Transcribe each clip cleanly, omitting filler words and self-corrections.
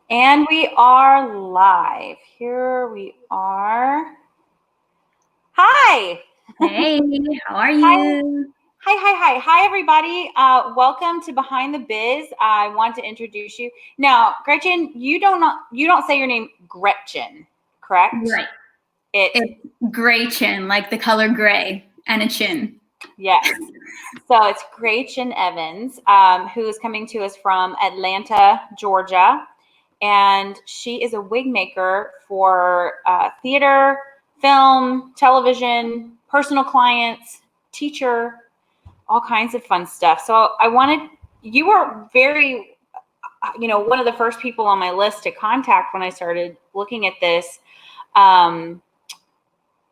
And we are live. Here we are. Hi. Hey, how are Hi. you? Hi, everybody. Welcome to Behind the Biz. I want to introduce you. Now, Gretchen, you don't say your name Gretchen, correct? Right. It's gray chin, like the color gray, and a chin. Yes. So it's Gretchen Evans, who is coming to us from Atlanta, Georgia. And she is a wig maker for theater, film, television, personal clients, teacher, all kinds of fun stuff. So you were very, one of the first people on my list to contact when I started looking at this,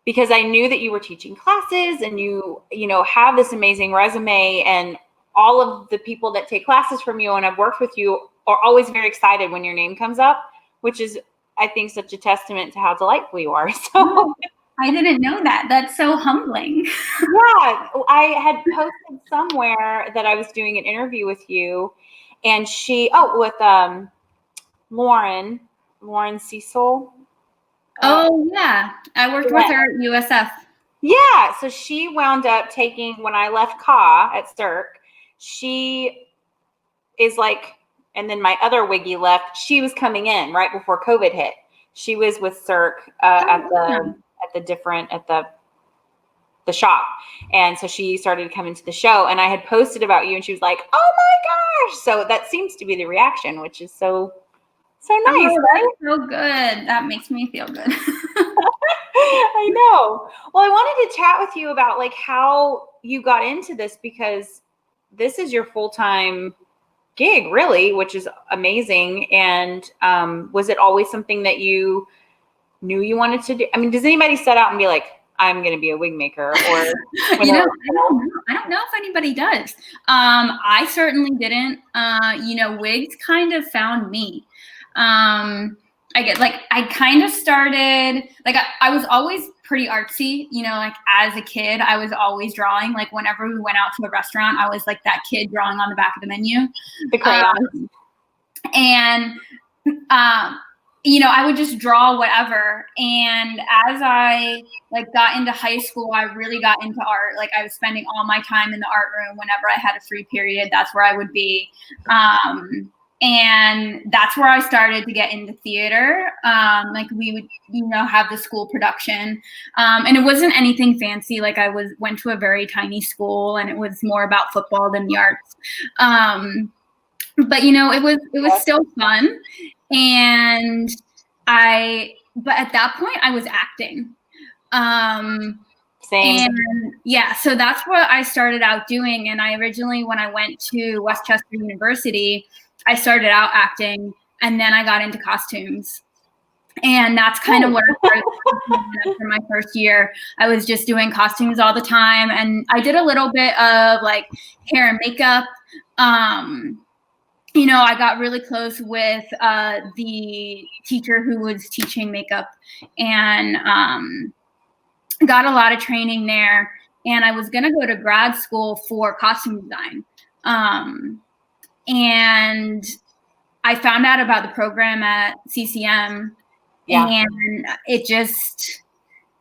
because I knew that you were teaching classes and you have this amazing resume, and all of the people that take classes from you and have worked with you are always very excited when your name comes up, which is, I think, such a testament to how delightful you are. So I didn't know that. That's so humbling. yeah, I had posted somewhere that I was doing an interview with you, and with Lauren Cecil. Oh, yeah. I worked with her at USF. Yeah, so she wound up taking, when I left CA at Cirque, she is like, and then my other wiggy left, she was coming in right before COVID hit. She was with Cirque at the shop. And so she started coming to the show, and I had posted about you, and she was like, oh my gosh. So that seems to be the reaction, which is so nice. Oh, right? So good. That makes me feel good. I know. Well, I wanted to chat with you about like how you got into this, because this is your full-time gig, really, which is amazing. And was it always something that you knew you wanted to do? I mean, does anybody set out and be like, I'm going to be a wig maker? Or I don't know if anybody does. I certainly didn't. Wigs kind of found me. I kind of started, like, I was always pretty artsy, like as a kid, I was always drawing. Like whenever we went out to a restaurant, I was like that kid drawing on the back of the menu. The crayons. I would just draw whatever. And as I got into high school, I really got into art. Like I was spending all my time in the art room. Whenever I had a free period, that's where I would be. And that's where I started to get into theater. We would, have the school production. And it wasn't anything fancy. Like I went to a very tiny school, and it was more about football than the arts. But it was still fun. And but at that point I was acting. Same. And yeah, so that's what I started out doing. And I originally, when I went to Westchester University, I started out acting, and then I got into costumes. And that's kind of where I started. For my first year, I was just doing costumes all the time. And I did a little bit of like hair and makeup. I got really close with the teacher who was teaching makeup, and got a lot of training there. And I was going to go to grad school for costume design. And I found out about the program at CCM. Yeah. And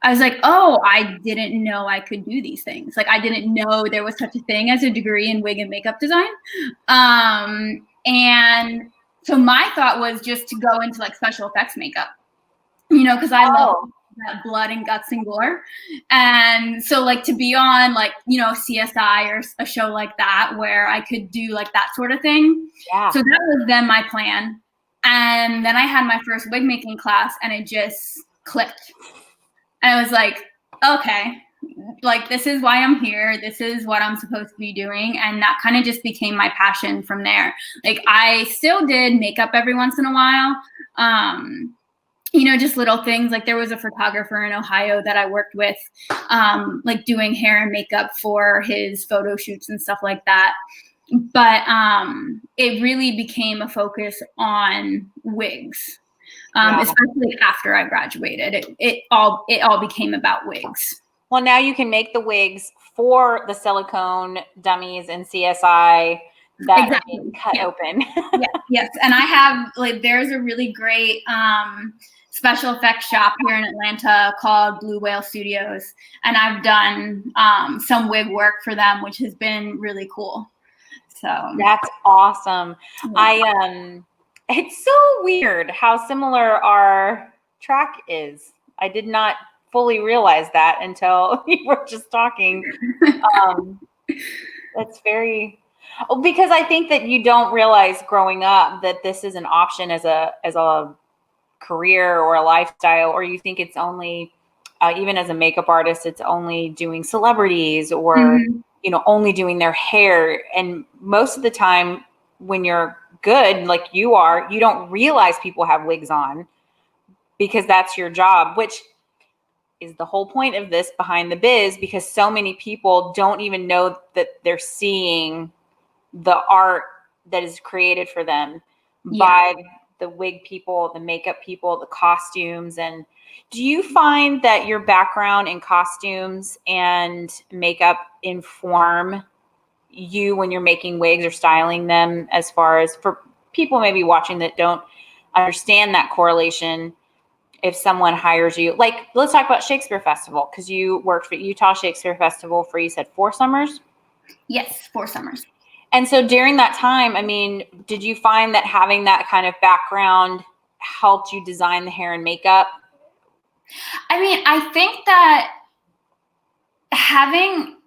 I was like, oh, I didn't know I could do these things. Like I didn't know there was such a thing as a degree in wig and makeup design. And so my thought was just to go into like special effects makeup, because I love that blood and guts and gore. And so like to be on like, CSI or a show like that where I could do like that sort of thing. Yeah. So that was then my plan. And then I had my first wig making class, and it just clicked. And I was like, okay, like this is why I'm here. This is what I'm supposed to be doing. And that kind of just became my passion from there. Like I still did makeup every once in a while. Just little things. Like there was a photographer in Ohio that I worked with, like doing hair and makeup for his photo shoots and stuff like that. But it really became a focus on wigs. Especially after I graduated, it all became about wigs. Well, now you can make the wigs for the silicone dummies and CSI that are Exactly. being cut open. Yes. And I have, like, there's a really great special effects shop here in Atlanta called Blue Whale Studios. And I've done some wig work for them, which has been really cool. So that's awesome. Yeah. It's so weird how similar our track is. I did not fully realize that until we were just talking. That's very, because I think that you don't realize growing up that this is an option as a career or a lifestyle, or you think it's only even as a makeup artist, it's only doing celebrities or only doing their hair. And most of the time when you're good like you are, you don't realize people have wigs on because that's your job, which is the whole point of this behind the biz, because so many people don't even know that they're seeing the art that is created for them by the wig people, the makeup people, the costumes. And do you find that your background in costumes and makeup inform you when you're making wigs or styling them, as far as for people maybe watching that don't understand that correlation? If someone hires you, like, let's talk about Shakespeare Festival, because you worked for Utah Shakespeare Festival for, you said 4 summers? Yes, 4 summers. And so during that time, I mean, did you find that having that kind of background helped you design the hair and makeup? I mean, I think that having,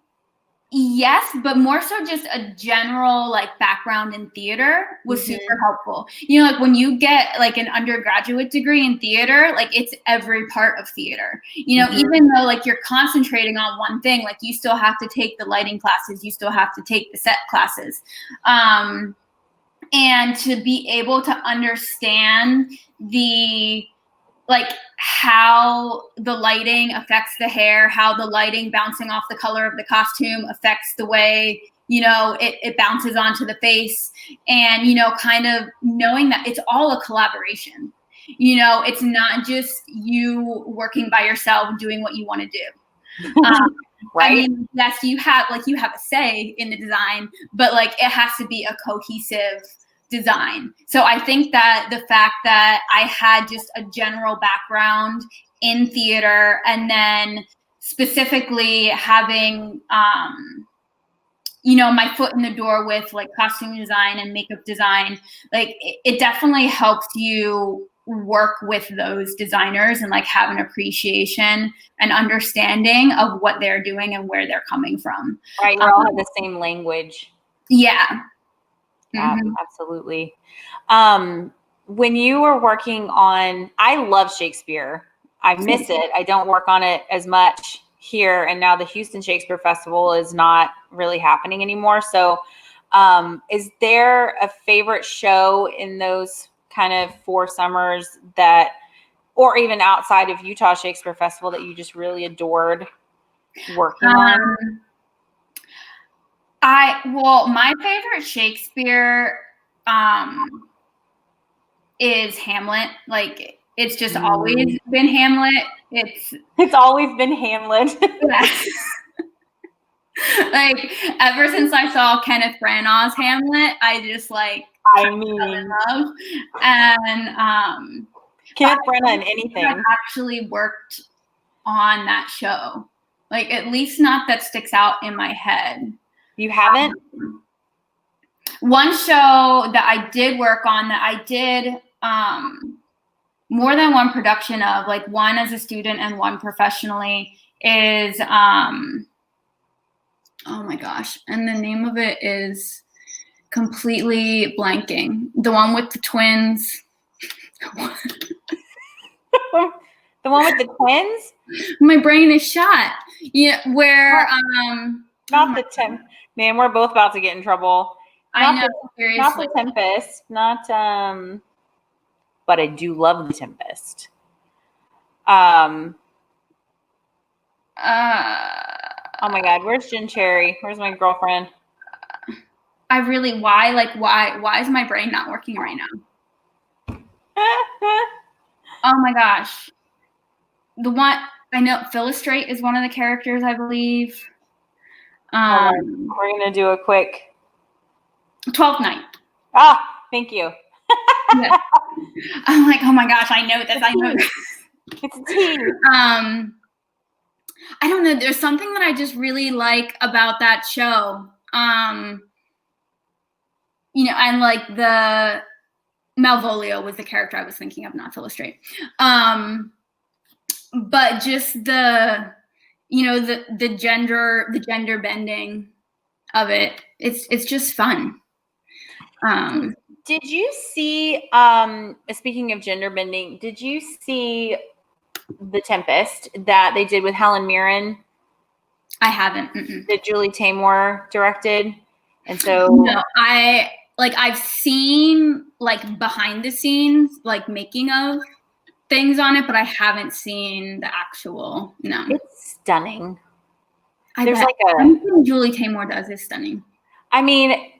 yes, but more so just a general like background in theater was super helpful. You know, like when you get like an undergraduate degree in theater, like it's every part of theater. You know, even though like you're concentrating on one thing, like you still have to take the lighting classes, you still have to take the set classes. And to be able to understand the like how the lighting affects the hair, how the lighting bouncing off the color of the costume affects the way, you know, it bounces onto the face, and, you know, kind of knowing that it's all a collaboration. You know, it's not just you working by yourself doing what you want to do. Right. I mean, yes, you have a say in the design, but like it has to be a cohesive design. So I think that the fact that I had just a general background in theater, and then specifically having you know, my foot in the door with like costume design and makeup design, like it definitely helps you work with those designers and like have an appreciation and understanding of what they're doing and where they're coming from. Right, you all have the same language. Yeah. Absolutely. When you were working on, I love Shakespeare. I miss it. I don't work on it as much here. And now the Houston Shakespeare Festival is not really happening anymore. So is there a favorite show in those kind of 4 summers that, or even outside of Utah Shakespeare Festival, that you just really adored working on? Well, my favorite Shakespeare is Hamlet. Like it's just always been Hamlet. It's always been Hamlet. Like ever since I saw Kenneth Branagh's Hamlet, I just like fell in love. And Kenneth Branagh in anything. I've actually worked on that show. Like at least not that sticks out in my head. You haven't? One show that I did work on, that I did more than one production of, like one as a student and one professionally, is oh my gosh, and the name of it is completely blanking. The one with the twins. The one with the twins? My brain is shot. Yeah, where not the Temp. Man, we're both about to get in trouble. I know, seriously. Not the Tempest. Not but I do love the Tempest. Oh my God, where's Jen Cherry? Where's my girlfriend? Why is my brain not working right now? Oh my gosh. The one I know, Philostrate is one of the characters, I believe. We're gonna do a quick. 12th night. Ah, thank you. Yeah. I'm like, oh my gosh, I know this. I know this. It's a tea. I don't know. There's something that I just really like about that show. You know, and like the Malvolio was the character I was thinking of, not Phyllis Straight. But just the, you know, the gender bending of it. It's just fun. Did you see, speaking of gender bending, did you see The Tempest that they did with Helen Mirren? I haven't. Mm-mm. That Julie Taymor directed? And so no, I've seen like behind the scenes, like making of things on it, but I haven't seen the actual. No, it's stunning. There's like anything Julie Taymor does is stunning. I mean,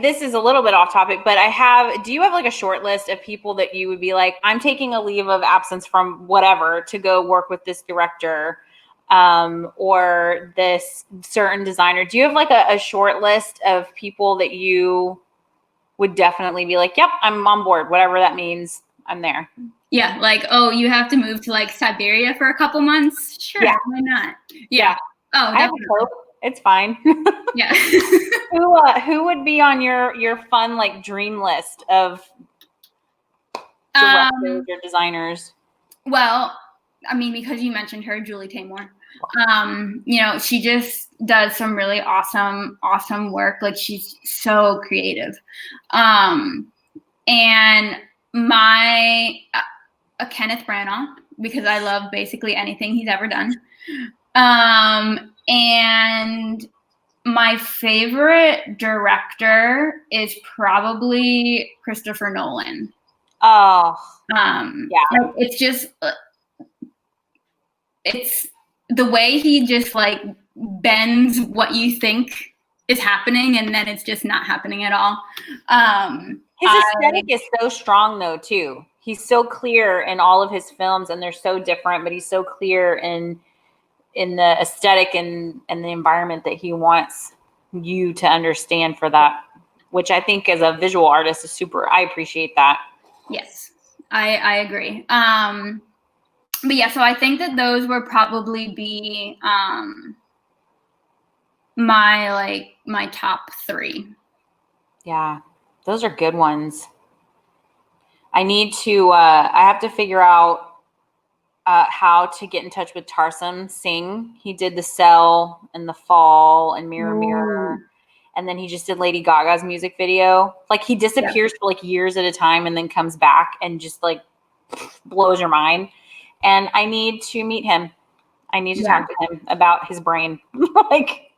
this is a little bit off topic, but do you have like a short list of people that you would be like, I'm taking a leave of absence from whatever to go work with this director, or this certain designer? Do you have like a short list of people that you would definitely be like, yep, I'm on board, whatever that means, I'm there? Yeah, like, oh, you have to move to like Siberia for a couple months? Sure, yeah. Why not? Yeah. Oh, I hope it's fine. Yeah. Who would be on your fun like dream list of directors or designers? Well, I mean, because you mentioned her, Julie Taymor. You know, she just does some really awesome work. Like, she's so creative. And Kenneth Branagh, because I love basically anything he's ever done. And my favorite director is probably Christopher Nolan. Oh, yeah. Like, it's just, it's the way he just like bends what you think is happening, and then it's just not happening at all. His aesthetic is so strong though too. He's so clear in all of his films, and they're so different, but he's so clear in the aesthetic and the environment that he wants you to understand for that, which I think as a visual artist is super. I appreciate that. Yes, I agree. But yeah, so I think that those would probably be my top 3. Yeah, those are good ones. I need to. I have to figure out how to get in touch with Tarsem Singh. He did The Cell and The Fall and Mirror Mirror, and then he just did Lady Gaga's music video. Like, he disappears for like years at a time and then comes back and just like blows your mind. And I need to meet him. I need to talk to him about his brain. Like,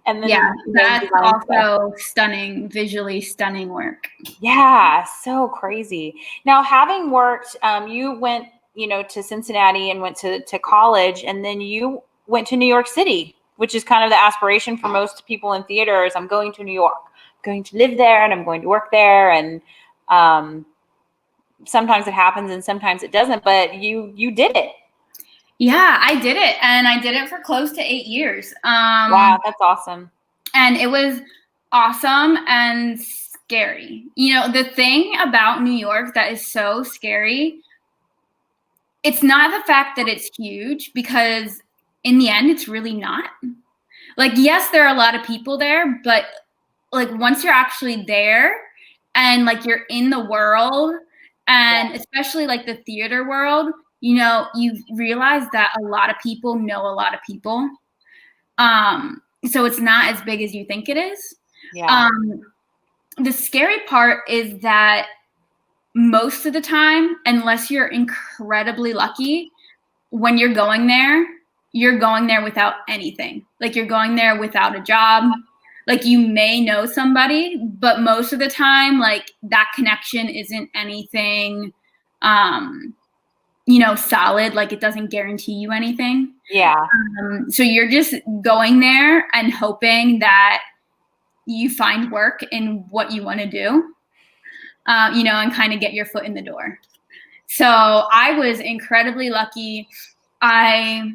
and then that's also stunning, visually stunning work. Yeah, so crazy. Now, having worked, you went, to Cincinnati and went to college, and then you went to New York City, which is kind of the aspiration for most people in theater is, I'm going to New York, I'm going to live there, and I'm going to work there. And sometimes it happens and sometimes it doesn't, but you did it. Yeah, I did it, and I did it for close to 8 years. Wow, that's awesome. And it was awesome and scary. The thing about New York that is so scary, it's not the fact that it's huge, because in the end, it's really not. Like, yes, there are a lot of people there, but like once you're actually there and like you're in the world, and especially like the theater world, you realize that a lot of people know a lot of people. So it's not as big as you think it is. Yeah. The scary part is that most of the time, unless you're incredibly lucky, when you're going there without anything. Like, you're going there without a job. Like, you may know somebody, but most of the time, like, that connection isn't anything, solid. Like, it doesn't guarantee you anything. Yeah. So you're just going there and hoping that you find work in what you want to do, and kind of get your foot in the door. So I was incredibly lucky. I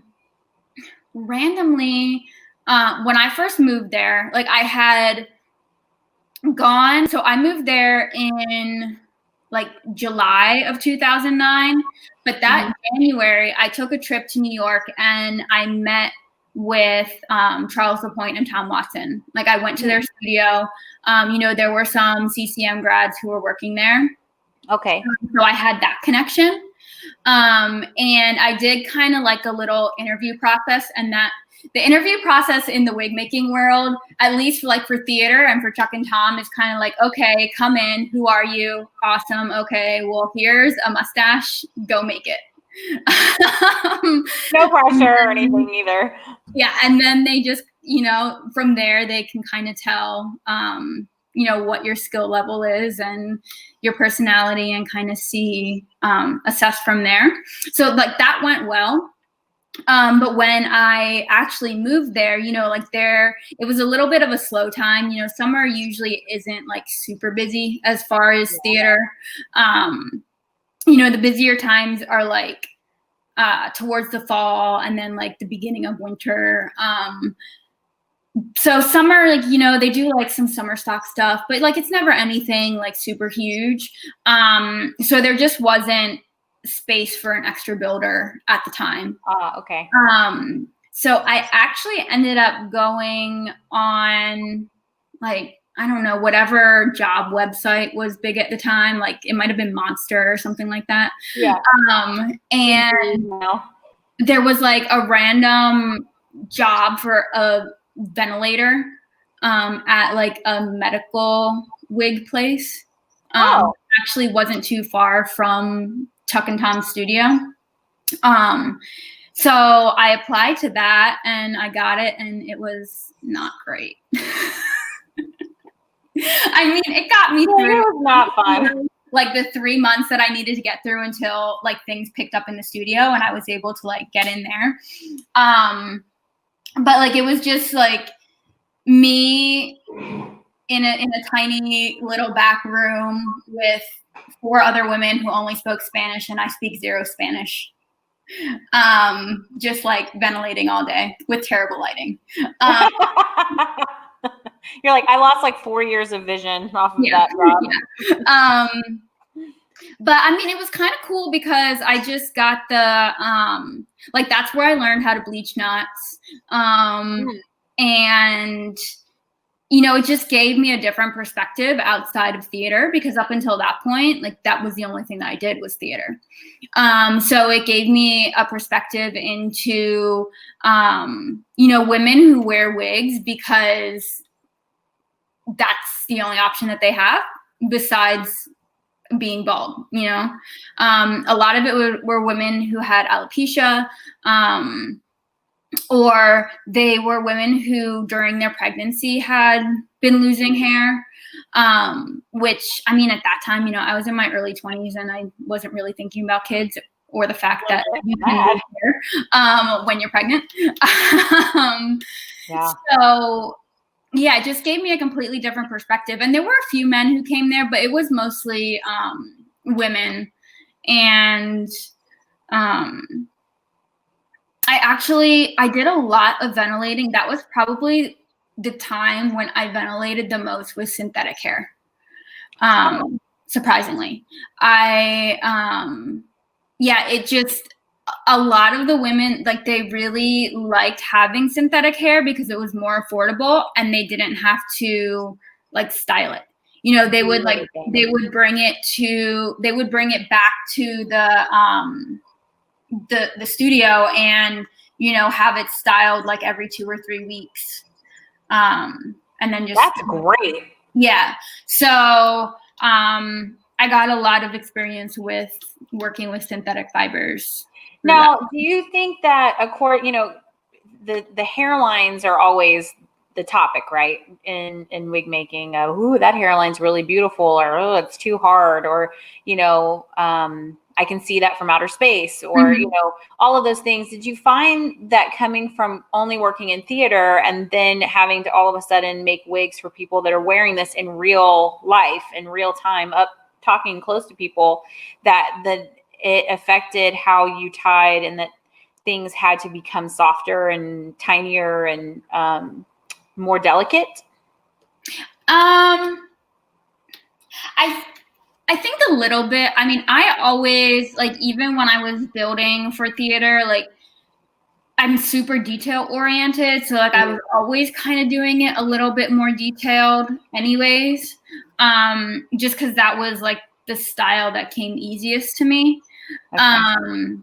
randomly, when I first moved there, like, I had gone. So I moved there in like July of 2009. But that January, I took a trip to New York and I met with Charles Lapointe and Tom Watson. Like I went to their studio. You know, there were some CCM grads who were working there. Okay. So I had that connection. And I did kind of like a little interview process, and that the interview process in the wig making world, at least like for theater and for Chuck and Tom, is kind of like, okay, come in. Who are you? Awesome. Okay. Well, here's a mustache. Go make it. No pressure or anything either. Yeah. And then they just, you know, from there, they can kind of tell, you know, what your skill level is and your personality, and kind of see, assess from there. So like that went well. But when I actually moved there, you know, like it was a little bit of a slow time. You know, summer usually isn't like super busy as far as theater. You know, the busier times are like towards the fall and then like the beginning of winter. So summer, like, you know, they do like some summer stock stuff, but like it's never anything like super huge. So there just wasn't space for an extra builder at the time. Okay. So I actually ended up going on like, I don't know, whatever job website was big at the time. Like it might have been Monster or something like that. Yeah. And there was like a random job for a ventilator at like a medical wig place. Actually wasn't too far from Chuck and Tom's studio. So I applied to that and I got it, and it was not great. I mean, it got me through. It was not fun. Like the 3 months that I needed to get through until like things picked up in the studio and I was able to like get in there. But like it was just like me in a tiny little back room with 4 other women who only spoke Spanish, and I speak 0 Spanish. Just like ventilating all day with terrible lighting. You're like, I lost like 4 years of vision off of that job. Yeah. But I mean, it was kind of cool because I just got the, like, that's where I learned how to bleach knots. And, you know, it just gave me a different perspective outside of theater, because up until that point, like that was the only thing that I did was theater. So it gave me a perspective into, you know, women who wear wigs because that's the only option that they have besides being bald, you know. A lot of it were women who had alopecia, or they were women who during their pregnancy had been losing hair, which, I mean, at that time, you know, I was in my early 20s and I wasn't really thinking about kids or the fact that you can lose hair when you're pregnant. So yeah, it just gave me a completely different perspective. And there were a few men who came there, but it was mostly women. And I did a lot of ventilating. That was probably the time when I ventilated the most with synthetic hair. Surprisingly, it just, a lot of the women, like, they really liked having synthetic hair because it was more affordable and they didn't have to like style it. You know, they would bring it back to the studio and, you know, have it styled like every 2 or 3 weeks. And then just, that's great. Yeah. So, I got a lot of experience with working with synthetic fibers. Now, do you think that, you know, the hairlines are always the topic, right? In wig making, ooh, that hairline's really beautiful, or oh, it's too hard, or, you know, I can see that from outer space, or, you know, all of those things. Did you find that coming from only working in theater and then having to all of a sudden make wigs for people that are wearing this in real life, in real time, talking close to people, that it affected how you tied, and that things had to become softer and tinier and more delicate? I think a little bit. I mean, I always, like, even when I was building for theater, like, I'm super detail oriented. So, like, I was always kind of doing it a little bit more detailed anyways, just because that was, like, the style that came easiest to me. Okay.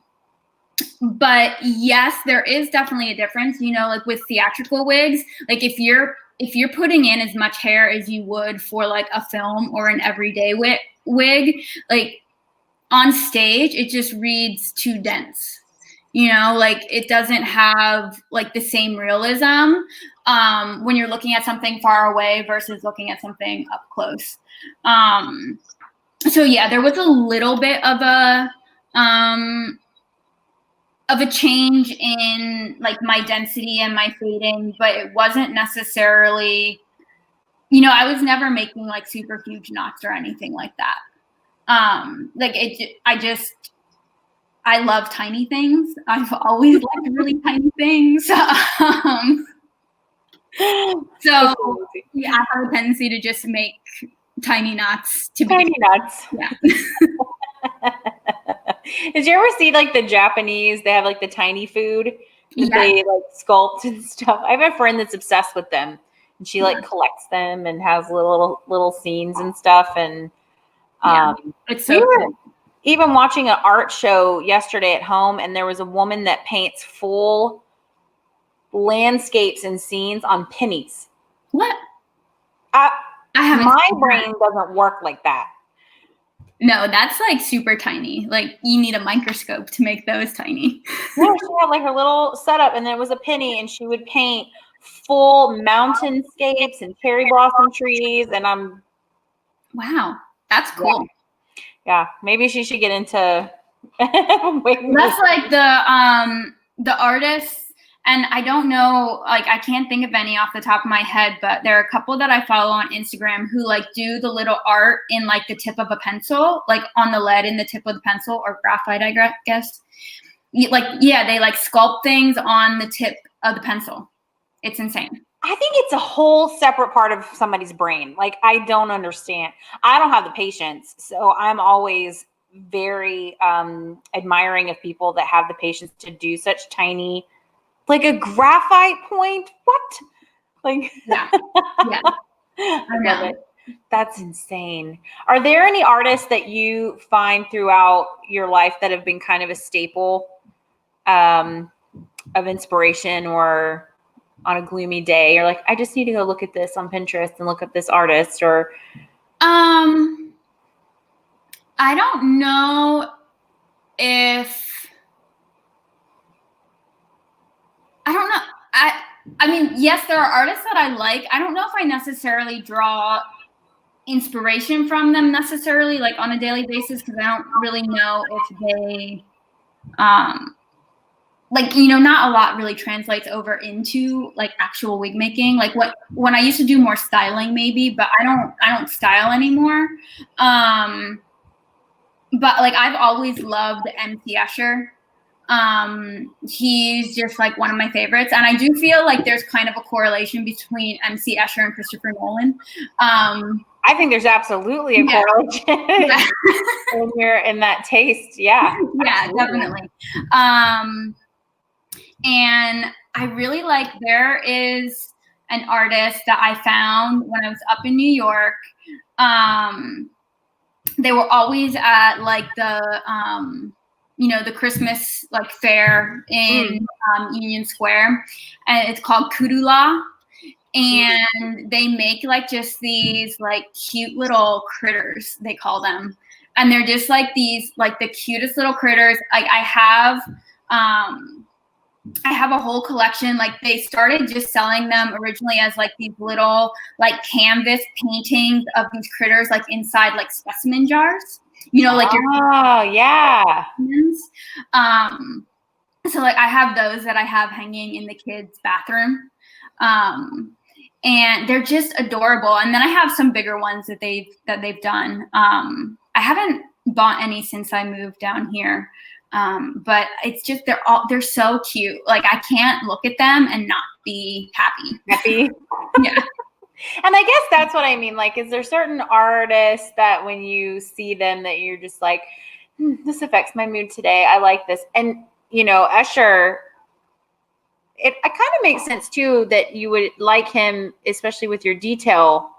But yes, there is definitely a difference, you know, like with theatrical wigs, like if you're putting in as much hair as you would for like a film or an everyday wig, like on stage, it just reads too dense, you know, like it doesn't have like the same realism when you're looking at something far away versus looking at something up close. So yeah, there was a little bit of a change in like my density and my fading, but it wasn't necessarily, you know, I was never making like super huge knots or anything like that. Like I love tiny things. I've always liked really tiny things. So yeah, I have a tendency to just make tiny knots to tiny knots. Yeah. Did you ever see like the Japanese? They have like the tiny food that they like sculpt and stuff. I have a friend that's obsessed with them, and she like collects them and has little scenes and stuff. And it's so cool. Even watching an art show yesterday at home, and there was a woman that paints full landscapes and scenes on pennies. What? I haven't. My brain doesn't work like that. No, that's like super tiny. Like you need a microscope to make those tiny. Yeah, she had like her little setup, and then it was a penny, and she would paint full mountainscapes and cherry blossom trees. And wow, that's cool. Yeah, maybe she should get into. That's like the artists. And I don't know, like I can't think of any off the top of my head, but there are a couple that I follow on Instagram who like do the little art in like the tip of a pencil, like on the lead in the tip of the pencil, or graphite, I guess. Like, yeah, they like sculpt things on the tip of the pencil. It's insane. I think it's a whole separate part of somebody's brain. Like, I don't understand. I don't have the patience. So I'm always very admiring of people that have the patience to do such tiny, like a graphite point. What? Like, yeah. I love it. That's insane. Are there any artists that you find throughout your life that have been kind of a staple of inspiration, or on a gloomy day, you're like, I just need to go look at this on Pinterest and look up this artist? Or I don't know if I don't know. I mean, yes, there are artists that I like. I don't know if I necessarily draw inspiration from them necessarily, like on a daily basis, because I don't really know if they, like, you know, not a lot really translates over into like actual wig making. Like when I used to do more styling, maybe, but I don't style anymore. But like I've always loved MC Escher. He's just like one of my favorites, and I do feel like there's kind of a correlation between MC Escher and Christopher Nolan. I think there's absolutely a correlation when you're in that taste. Yeah, definitely. And I really like, there is an artist that I found when I was up in New York. They were always at like the you know, the Christmas like fair in Union Square, and it's called Kudula, and they make like just these like cute little critters, they call them, and they're just like these like the cutest little critters. Like I have a whole collection. Like they started just selling them originally as like these little like canvas paintings of these critters like inside like specimen jars. You know, like so like I have those that I have hanging in the kids' bathroom, and they're just adorable. And then I have some bigger ones that they've done. I haven't bought any since I moved down here, but it's just they're so cute. Like I can't look at them and not be happy. Yeah. And I guess that's what I mean. Like, is there certain artists that when you see them that you're just like, this affects my mood today. I like this. And, Usher, it kind of makes sense too that you would like him, especially with your detail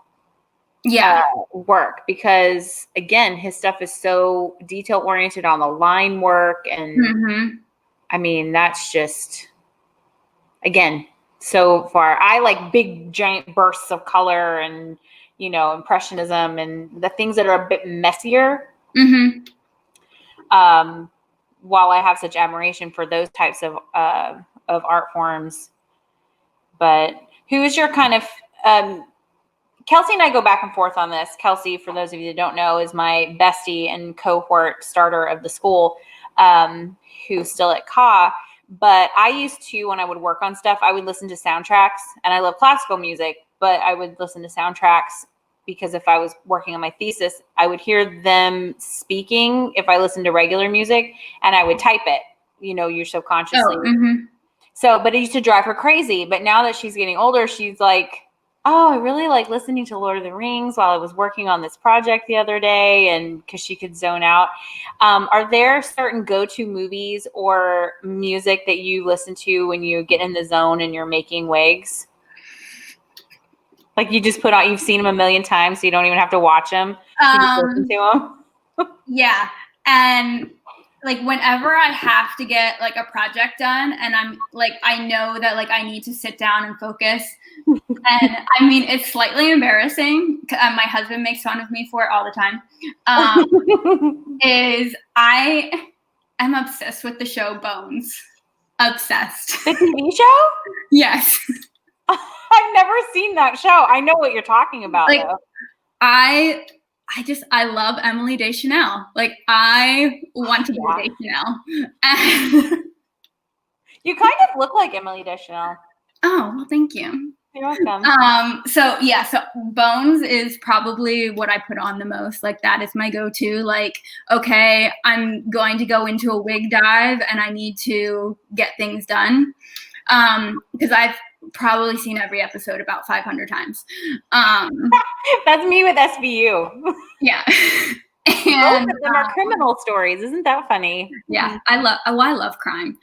work, because again, his stuff is so detail oriented on the line work. And I mean, that's just, again, so far. I like big giant bursts of color and, impressionism and the things that are a bit messier. While I have such admiration for those types of art forms. But who is your kind of, Kelsey and I go back and forth on this. Kelsey, for those of you that don't know, is my bestie and cohort starter of the school, who's still at CA. But I used to, when I would work on stuff, I would listen to soundtracks, and I love classical music, but I would listen to soundtracks because if I was working on my thesis, I would hear them speaking if I listened to regular music, and I would type it, you're subconsciously. So, but it used to drive her crazy. But now that she's getting older, she's like, oh, I really like listening to Lord of the Rings while I was working on this project the other day, and because she could zone out. Are there certain go-to movies or music that you listen to when you get in the zone and you're making wigs? Like you just put on, you've seen them a million times, so you don't even have to watch them. You just listen to them. Yeah. And like whenever I have to get like a project done and I'm like, I know that like I need to sit down and focus. And I mean, it's slightly embarrassing. My husband makes fun of me for it all the time. Is I am obsessed with the show Bones. Obsessed. The TV show? Yes. I've never seen that show. I know what you're talking about, like, though. I love Emily Deschanel. Like, I want to be Deschanel. You kind of look like Emily Deschanel. Oh, well, thank you. You're welcome. So Bones is probably what I put on the most. Like, that is my go-to. Like, okay, I'm going to go into a wig dive and I need to get things done. Because I've probably seen every episode about 500 times. That's me with SVU. Yeah. And both of them are criminal stories. Isn't that funny? Yeah, I love crime.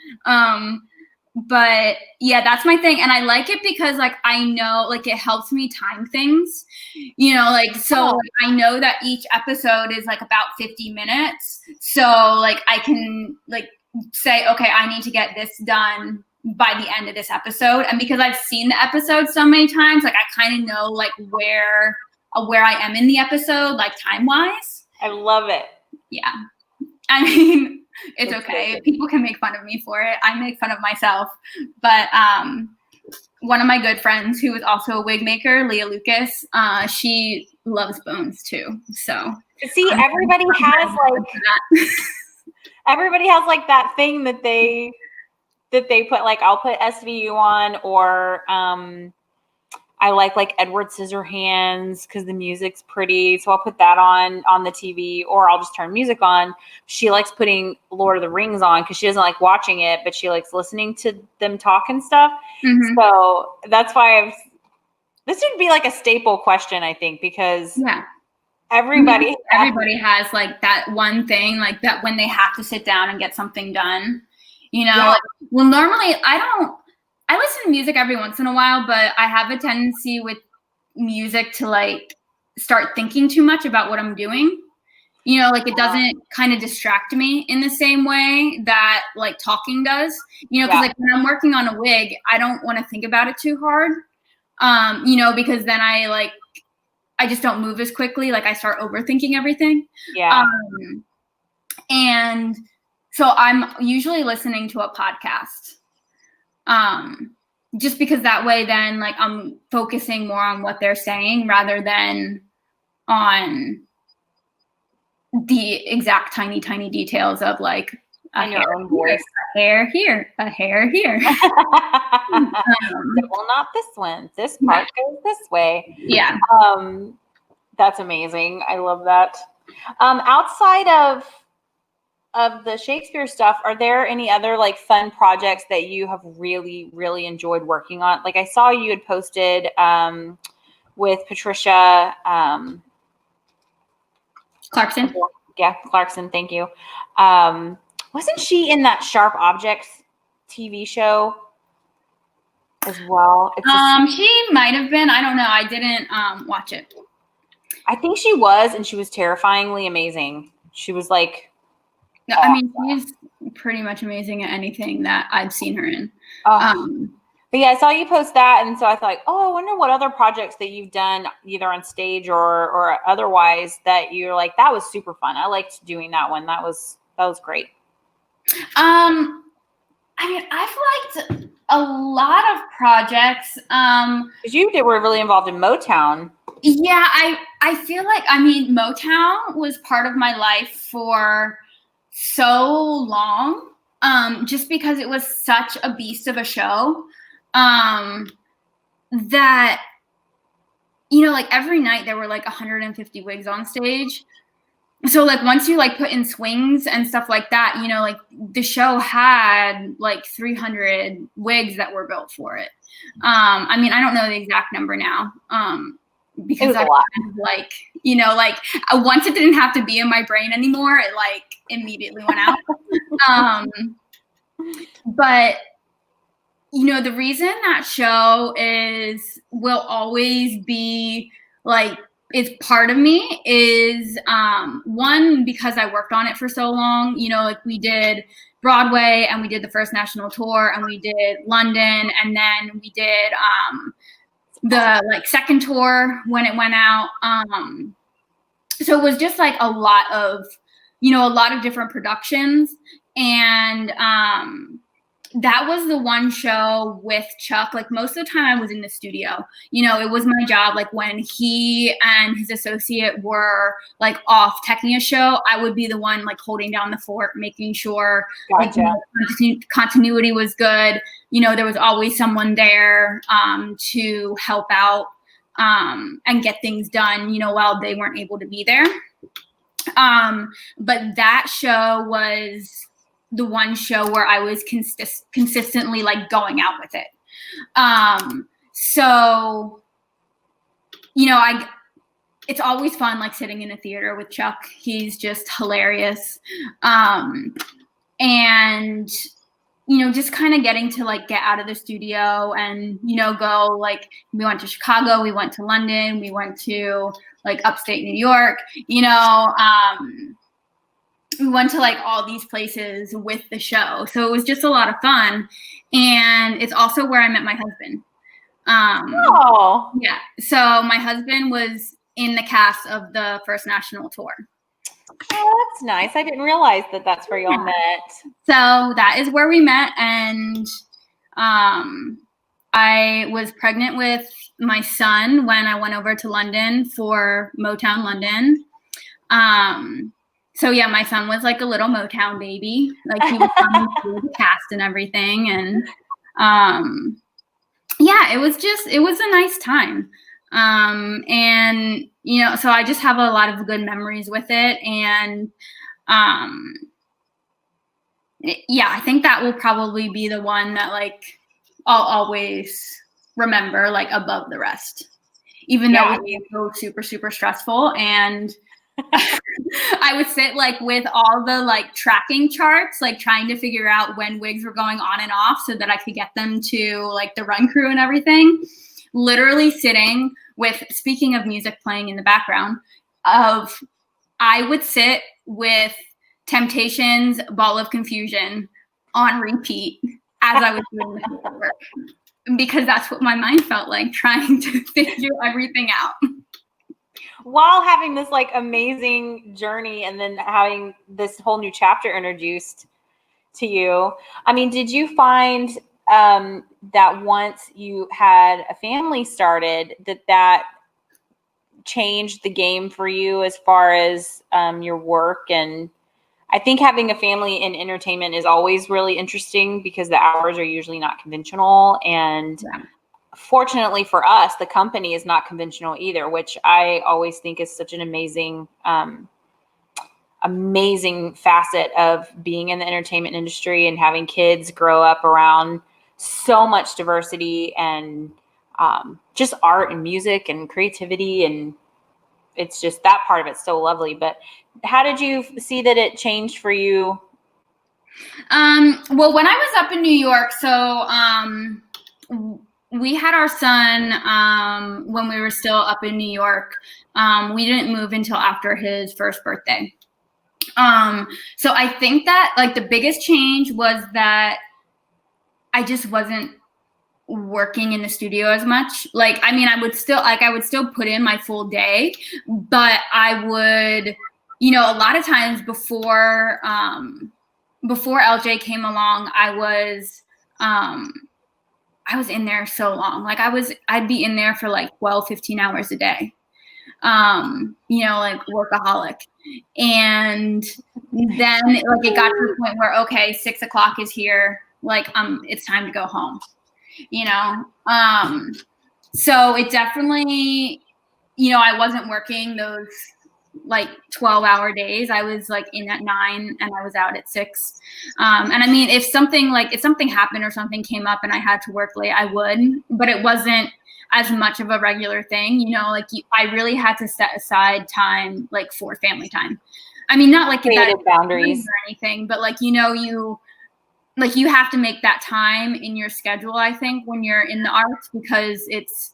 But yeah, that's my thing. And I like it because like, I know like it helps me time things, like, so like, I know that each episode is like about 50 minutes. So like, I can like say, okay, I need to get this done by the end of this episode. And because I've seen the episode so many times, like I kind of know like where I am in the episode, like time wise. I love it. Yeah. I mean, it's okay. People can make fun of me for it. I make fun of myself. But one of my good friends who is also a wig maker, Leah Lucas, she loves Bones too. So see, everybody has like that thing that they put, like I'll put SVU on, or I like Edward Scissorhands because the music's pretty. So I'll put that on the TV, or I'll just turn music on. She likes putting Lord of the Rings on because she doesn't like watching it, but she likes listening to them talk and stuff. So that's why this would be like a staple question, I think, because everybody has like that one thing, like that when they have to sit down and get something done, like, well, normally I listen to music every once in a while, but I have a tendency with music to like start thinking too much about what I'm doing. Like it doesn't kind of distract me in the same way that like talking does, because like when I'm working on a wig, I don't want to think about it too hard, because then I just don't move as quickly. Like I start overthinking everything. Yeah. And so I'm usually listening to a podcast. Just because that way then like I'm focusing more on what they're saying rather than on the exact tiny details of like a hair here. Well, not this one. This part goes this way. Yeah. That's amazing. I love that. Outside of the Shakespeare stuff, are there any other like fun projects that you have really, really enjoyed working on? Like I saw you had posted with Patricia Clarkson. Yeah, Clarkson. Thank you. Wasn't she in that Sharp Objects TV show as well? She might have been. I don't know. I didn't watch it. I think she was, and she was terrifyingly amazing. She was like, I mean, she's pretty much amazing at anything that I've seen her in. But yeah, I saw you post that, and so I thought, oh, I wonder what other projects that you've done either on stage or otherwise that you're like, that was super fun. I liked doing that one. That was great. I mean, I've liked a lot of projects. Because you were really involved in Motown. Yeah, I feel like, I mean, Motown was part of my life for so long, just because it was such a beast of a show, that, you know, like every night there were like 150 wigs on stage. So like once you like put in swings and stuff like that, you know, like the show had like 300 wigs that were built for it. I mean, I don't know the exact number now, because I kind of like, you know, like once it didn't have to be in my brain anymore, it like immediately went out. But you know, the reason that show will always be like, it's part of me is one, because I worked on it for so long. You know, like we did Broadway and we did the first national tour and we did London, and then we did the like second tour when it went out. So it was just like a lot of different productions, and that was the one show with Chuck. Like most of the time I was in the studio, you know, it was my job. Like when he and his associate were like off teching a show, I would be the one like holding down the fort, making sure like, continuity was good. You know, there was always someone there to help out and get things done, you know, while they weren't able to be there. But that show was the one show where I was consistently like going out with it. So, you know, it's always fun like sitting in a theater with Chuck. He's just hilarious. And, you know, just kind of getting to like get out of the studio and, you know, go like, we went to Chicago, we went to London, we went to like upstate New York, you know, we went to like all these places with the show. So it was just a lot of fun. And it's also where I met my husband. Yeah. So my husband was in the cast of the first national tour. Oh, that's nice. I didn't realize that that's where y'all met. So that is where we met. And I was pregnant with my son when I went over to London for Motown London. So yeah, my son was like a little Motown baby. Like he was coming through the cast and everything. And yeah, it was a nice time. And you know, so I just have a lot of good memories with it. And yeah, I think that will probably be the one that like I'll always remember like above the rest, even though it was so super, super stressful. And I would sit like with all the like tracking charts, like trying to figure out when wigs were going on and off so that I could get them to like the run crew and everything. Literally sitting with, speaking of music playing in the background, I would sit with Temptations' Ball of Confusion on repeat as I was doing the paperwork, because that's what my mind felt like, trying to figure everything out. While having this like amazing journey and then having this whole new chapter introduced to you. I mean, did you find that once you had a family started, that changed the game for you as far as your work? And I think having a family in entertainment is always really interesting because the hours are usually not conventional. And fortunately for us, the company is not conventional either, which I always think is such an amazing facet of being in the entertainment industry and having kids grow up around so much diversity and just art and music and creativity, and it's just that part of it's so lovely. But how did you see that it changed for you? Well, when I was up in New York, so we had our son when we were still up in New York. We didn't move until after his first birthday. So I think that like the biggest change was that I just wasn't working in the studio as much. Like, I mean, I would still put in my full day, but I would, you know, a lot of times before LJ came along, I was in there so long. Like I'd be in there for like 12, 15 hours a day. You know, like workaholic. And then like it got to the point where, okay, 6 o'clock is here. Like, it's time to go home, you know? So it definitely, you know, I wasn't working those like 12-hour days. I was like in at 9 and I was out at 6. And I mean, if something happened or something came up and I had to work late, I would, but it wasn't as much of a regular thing, you know, like I really had to set aside time like for family time. I mean, not like that boundaries or anything, but like, you know, you have to make that time in your schedule, I think, when you're in the arts, because it's,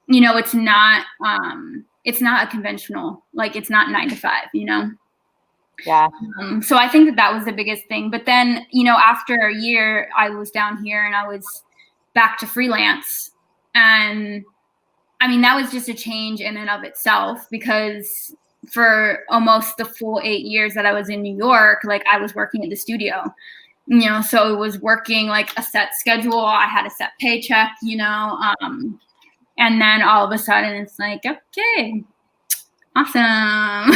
you know, it's not a conventional, like it's not 9 to 5, you know? Yeah. So I think that was the biggest thing. But then, you know, after a year, I was down here and I was back to freelance. And I mean, that was just a change in and of itself, because for almost the full 8 years that I was in New York, like I was working at the studio, you know, so it was working like a set schedule. I had a set paycheck, you know, and then all of a sudden it's like, okay, awesome.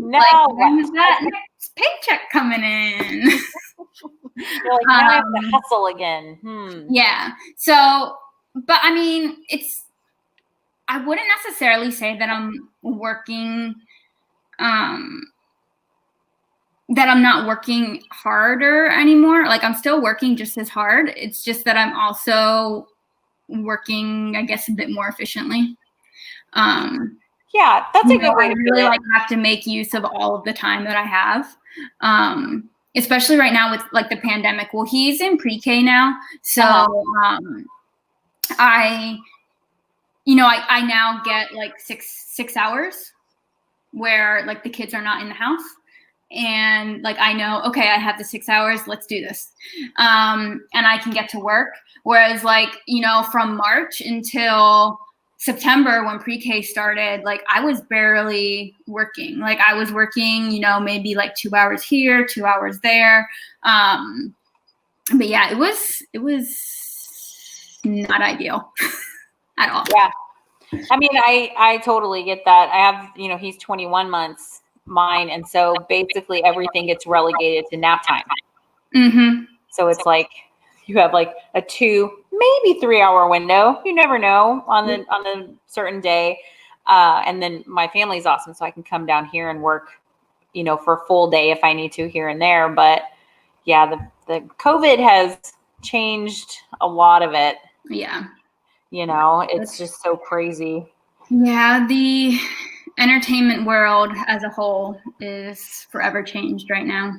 No, like, when's that next paycheck coming in? You're like, now I have to hustle again. Yeah. So, but I mean, I wouldn't necessarily say that I'm working, that I'm not working harder anymore. Like I'm still working just as hard. It's just that I'm also working, I guess, a bit more efficiently. Yeah, that's a good way to really like have to make use of all of the time that I have. Especially right now with like the pandemic. Well, he's in pre-K now. So I now get like six hours where like the kids are not in the house. And like, I know, okay, I have the 6 hours, let's do this. And I can get to work. Whereas like, you know, from March until September when pre-K started, like I was barely working. Like I was working, you know, maybe like 2 hours here, 2 hours there. But yeah, it was not ideal at all. Yeah. I mean, I totally get that. I have, you know, he's 21 months, mine. And so basically everything gets relegated to nap time. Mm-hmm. So it's like you have like a 2, maybe 3 hour window. You never know on the certain day. And then my family's awesome. So I can come down here and work, you know, for a full day if I need to here and there. But yeah, the COVID has changed a lot of it. Yeah. You know, it's just so crazy. Yeah, the entertainment world as a whole is forever changed right now.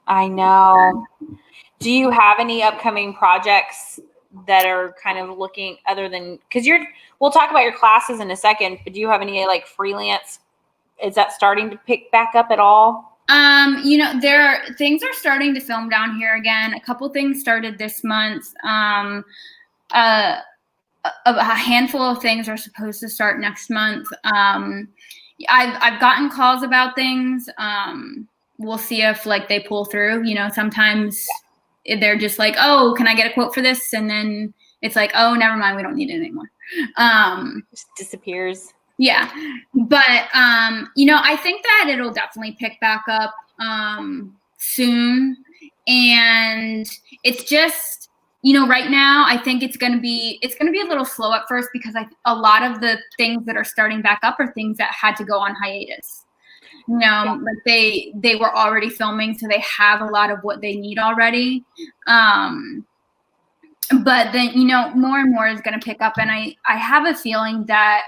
I know. Do you have any upcoming projects that are kind of looking other than, because we'll talk about your classes in a second, but do you have any like freelance? Is that starting to pick back up at all? You know, things are starting to film down here again. A couple things started this month. A handful of things are supposed to start next month. I've gotten calls about things. We'll see if like they pull through. You know, sometimes they're just like, oh, can I get a quote for this? And then it's like, oh, never mind, we don't need it anymore. Just disappears. Yeah, but you know, I think that it'll definitely pick back up soon, and it's just, you know, right now I think it's gonna be a little slow at first, because a lot of the things that are starting back up are things that had to go on hiatus. You know, like they were already filming, so they have a lot of what they need already. but then, more and more is going to pick up. And I have a feeling that,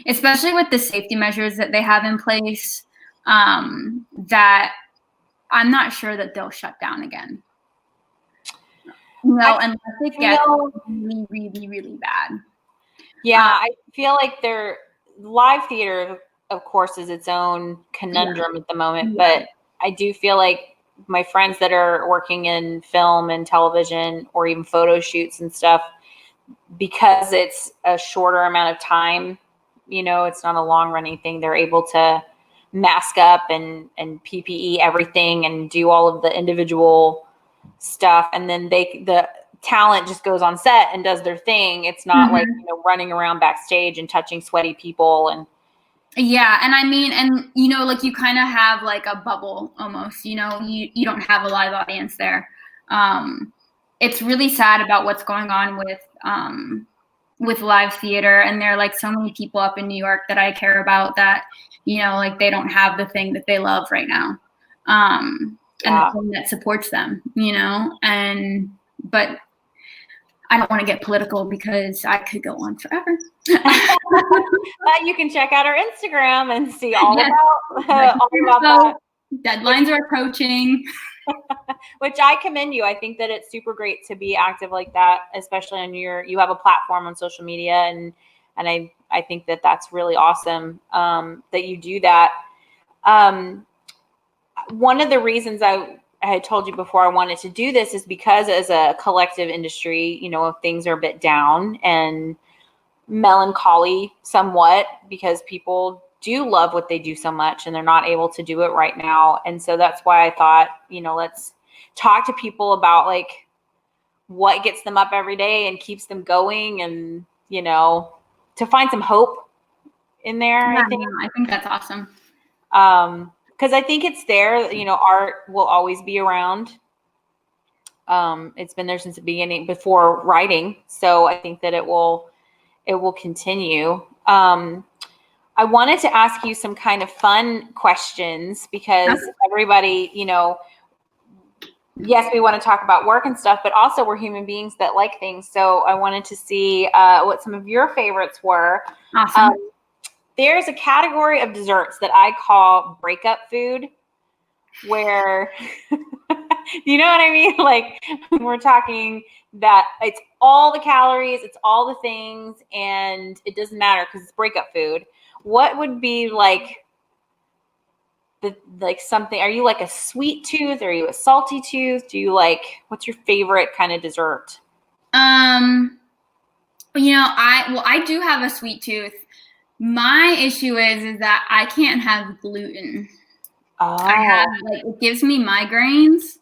especially with the safety measures that they have in place, that I'm not sure that they'll shut down again. Unless it gets really, really, really bad. Yeah, I feel like their live theater, of course, is its own conundrum at the moment. But I do feel like my friends that are working in film and television or even photo shoots and stuff, because it's a shorter amount of time, it's not a long running thing. They're able to mask up and PPE everything and do all of the individual stuff. And then the talent just goes on set and does their thing. It's not like, running around backstage and touching sweaty people. And yeah. And I mean, and, like you kind of have like a bubble almost, you don't have a live audience there. It's really sad about what's going on with live theater. And there are like so many people up in New York that I care about that, like they don't have the thing that they love right now. And the thing that supports them, but I don't want to get political because I could go on forever. But you can check out our Instagram and see all about that. Deadlines are approaching. Which I commend you. I think that it's super great to be active like that, especially on you have a platform on social media. And I think that that's really awesome that you do that. One of the reasons I had told you before I wanted to do this is because as a collective industry, if things are a bit down and melancholy somewhat because people do love what they do so much and they're not able to do it right now. And so that's why I thought, let's talk to people about like what gets them up every day and keeps them going and, to find some hope in there. Yeah, I think that's awesome. Because I think it's there, art will always be around. It's been there since the beginning, before writing. So I think that it will continue. I wanted to ask you some kind of fun questions because everybody, yes, we want to talk about work and stuff, but also we're human beings that like things. So I wanted to see what some of your favorites were. Awesome. There's a category of desserts that I call breakup food where, you know what I mean? Like we're talking that it's all the calories, it's all the things, and it doesn't matter because it's breakup food. What would be like something? Are you like a sweet tooth? Are you a salty tooth? What's your favorite kind of dessert? I do have a sweet tooth. My issue is that I can't have gluten. Oh. It gives me migraines.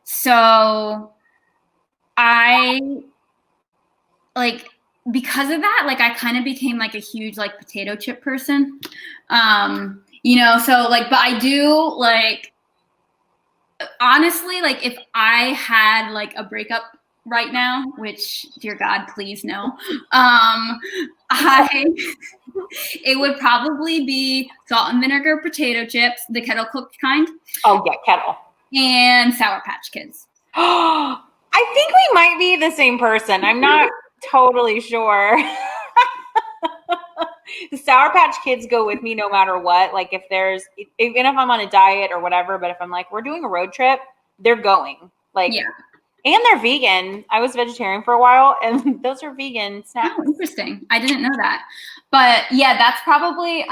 So I because of that, I kind of became like a huge potato chip person. But I do honestly, if I had a breakup right now, which dear God, please no, it would probably be salt and vinegar potato chips, the kettle cooked kind. Oh yeah, kettle. And Sour Patch Kids. I think we might be the same person. I'm not totally sure. The Sour Patch Kids go with me no matter what. Even if I'm on a diet or whatever, but if I'm we're doing a road trip, they're going. Yeah. And they're vegan. I was vegetarian for a while, and those are vegan snacks. Oh, interesting. I didn't know that. But yeah, that's probably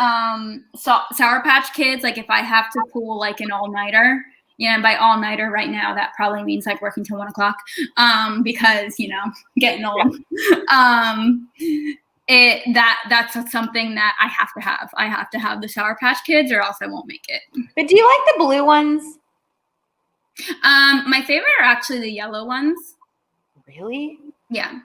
Sour Patch Kids. If I have to pull an all-nighter, and by all-nighter right now, that probably means working till 1 o'clock because, getting old. Yeah. That's something that I have to have. I have to have the Sour Patch Kids or else I won't make it. But do you like the blue ones? My favorite are actually the yellow ones. Really? Yeah.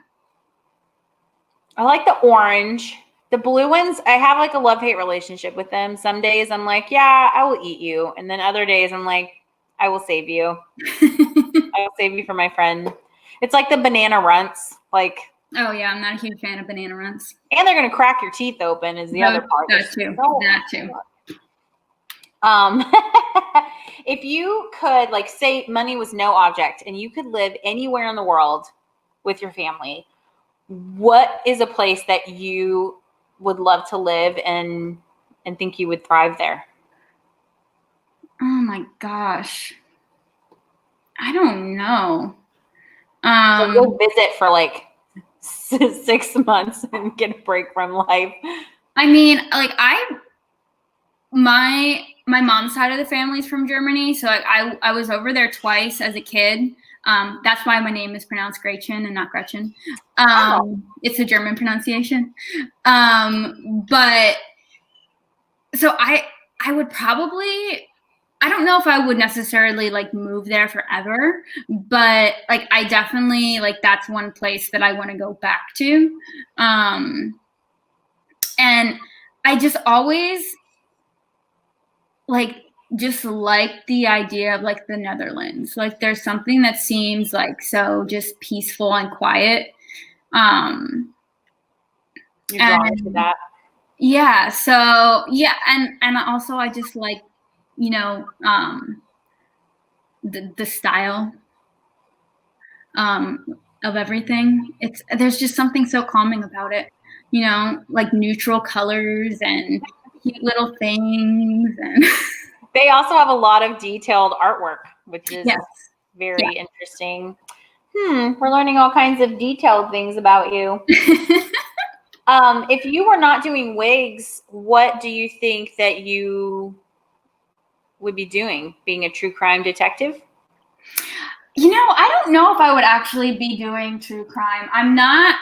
I like the orange. The blue ones, I have a love-hate relationship with them. Some days I'm yeah, I will eat you. And then other days I'm I will save you. I will save you for my friend. It's like the banana runts. Oh yeah, I'm not a huge fan of banana runts. And they're gonna crack your teeth open is the other part. That too. If you could, like, say money was no object and you could live anywhere in the world with your family, what is a place that you would love to live and think you would thrive there? Oh my gosh. I don't know. So go visit for like 6 months and get a break from life. I mean, like my mom's side of the family is from Germany, so I was over there twice as a kid. That's why my name is pronounced Gretchen and not Gretchen. It's a German pronunciation. But so I would probably, I don't know if I would necessarily like move there forever, but like I definitely like that's one place that I want to go back to. And I just always like the idea of like the Netherlands. Like there's something that seems like so just peaceful and quiet. You're drawn to that. Yeah. So yeah, and also I just like, you know, the style of everything. There's just something so calming about it, you know, like neutral colors and cute little things. And they also have a lot of detailed artwork, which is very interesting. We're learning all kinds of detailed things about you. If you were not doing wigs, what do you think that you would be doing? Being a true crime detective? You know, I don't know if I would actually be doing true crime. I'm not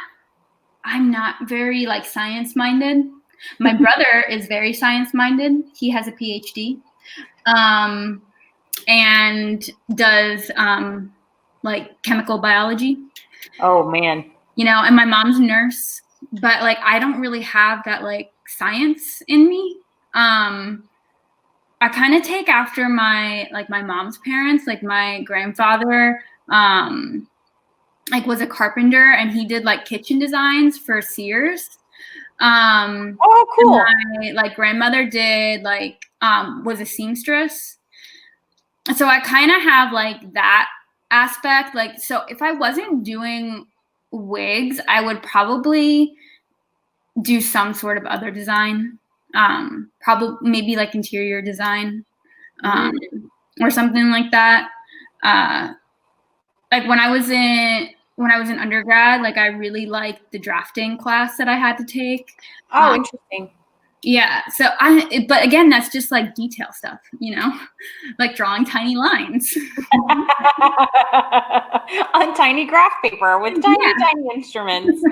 very like science minded. My brother is very science minded. He has a PhD, and does like chemical biology. Oh man. You know, and my mom's a nurse, but like I don't really have that like science in me. I kind of take after my mom's parents. Like my grandfather like was a carpenter, and he did like kitchen designs for Sears. Oh, cool. My like grandmother did like was a seamstress. So I kind of have like that aspect. Like, so if I wasn't doing wigs, I would probably do some sort of other design. Probably maybe like interior design, or something like that. Like when I was in undergrad, like I really liked the drafting class that I had to take. Oh, interesting. Yeah. So but again, that's just like detail stuff, you know, like drawing tiny lines on tiny graph paper with tiny instruments.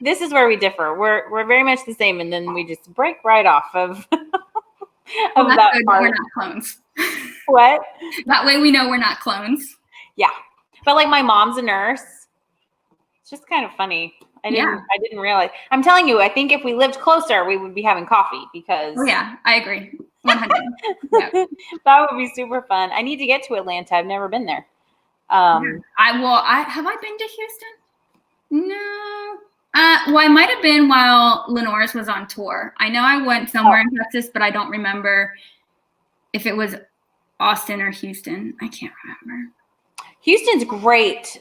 This is where we differ. We're very much the same, and then we just break right off of that part. We're not clones. What? That way we know we're not clones. Yeah. But like my mom's a nurse. It's just kind of funny. I didn't realize. I'm telling you, I think if we lived closer, we would be having coffee because. Oh yeah, I agree. 100. Yeah. That would be super fun. I need to get to Atlanta. I've never been there. Have I been to Houston? No. Well, I might have been while Lenore's was on tour. I know I went somewhere in Texas, but I don't remember if it was Austin or Houston. I can't remember. Houston's great.